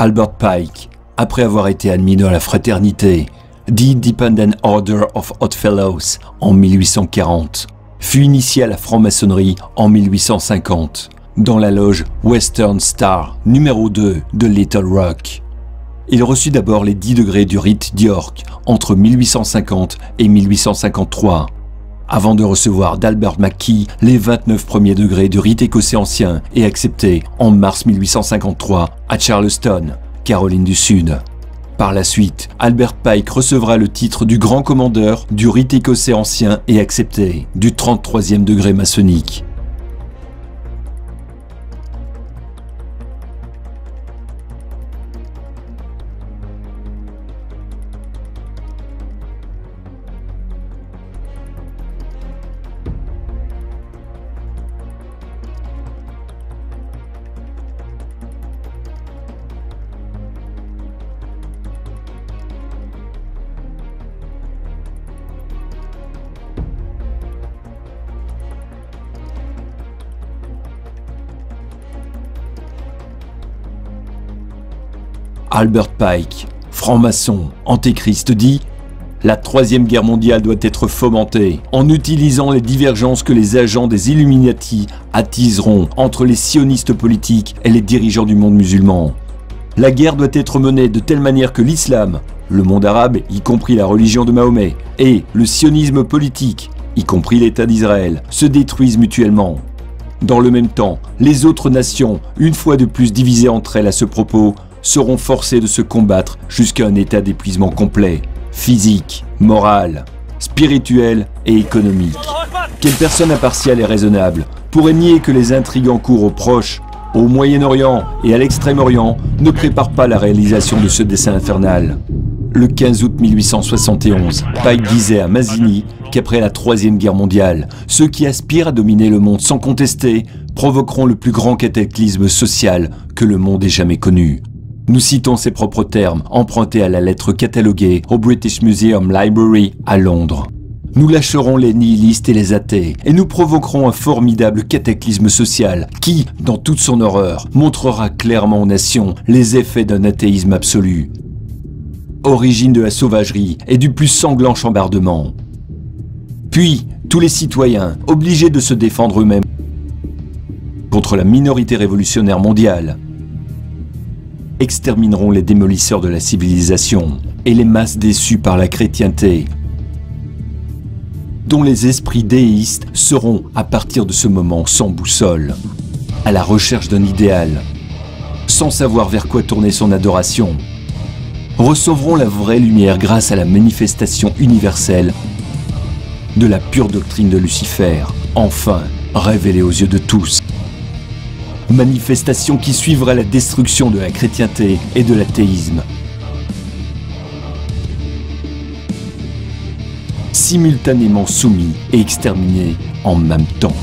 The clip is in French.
Albert Pike, après avoir été admis dans la fraternité The Independent Order of Odd Fellows en 1840, fut initié à la franc-maçonnerie en 1850, dans la loge Western Star numéro 2 de Little Rock. Il reçut d'abord les 10 degrés du rite d'York entre 1850 et 1853, avant de recevoir d'Albert McKee les 29 premiers degrés du rite écossais ancien et accepté en mars 1853 à Charleston, Caroline du Sud. Par la suite, Albert Pike recevra le titre du grand commandeur du rite écossais ancien et accepté du 33e degré maçonnique. Albert Pike, franc-maçon, antéchrist, dit « La Troisième Guerre mondiale doit être fomentée en utilisant les divergences que les agents des Illuminati attiseront entre les sionistes politiques et les dirigeants du monde musulman. La guerre doit être menée de telle manière que l'islam, le monde arabe, y compris la religion de Mahomet, et le sionisme politique, y compris l'État d'Israël, se détruisent mutuellement. Dans le même temps, les autres nations, une fois de plus divisées entre elles à ce propos, seront forcés de se combattre jusqu'à un état d'épuisement complet, physique, moral, spirituel et économique. Quelle personne impartiale et raisonnable pourrait nier que les intrigues en cours au Proche, au Moyen-Orient et à l'Extrême-Orient ne préparent pas la réalisation de ce dessein infernal? Le 15 août 1871, Pike disait à Mazzini qu'après la Troisième Guerre mondiale, ceux qui aspirent à dominer le monde sans contester provoqueront le plus grand cataclysme social que le monde ait jamais connu. Nous citons ses propres termes, empruntés à la lettre cataloguée au British Museum Library à Londres. Nous lâcherons les nihilistes et les athées, et nous provoquerons un formidable cataclysme social qui, dans toute son horreur, montrera clairement aux nations les effets d'un athéisme absolu. Origine de la sauvagerie et du plus sanglant chambardement. Puis, tous les citoyens, obligés de se défendre eux-mêmes contre la minorité révolutionnaire mondiale, extermineront les démolisseurs de la civilisation et les masses déçues par la chrétienté, dont les esprits déistes seront, à partir de ce moment, sans boussole, à la recherche d'un idéal, sans savoir vers quoi tourner son adoration, recevront la vraie lumière grâce à la manifestation universelle de la pure doctrine de Lucifer, enfin révélée aux yeux de tous. Manifestation qui suivra la destruction de la chrétienté et de l'athéisme. Simultanément soumis et exterminés en même temps.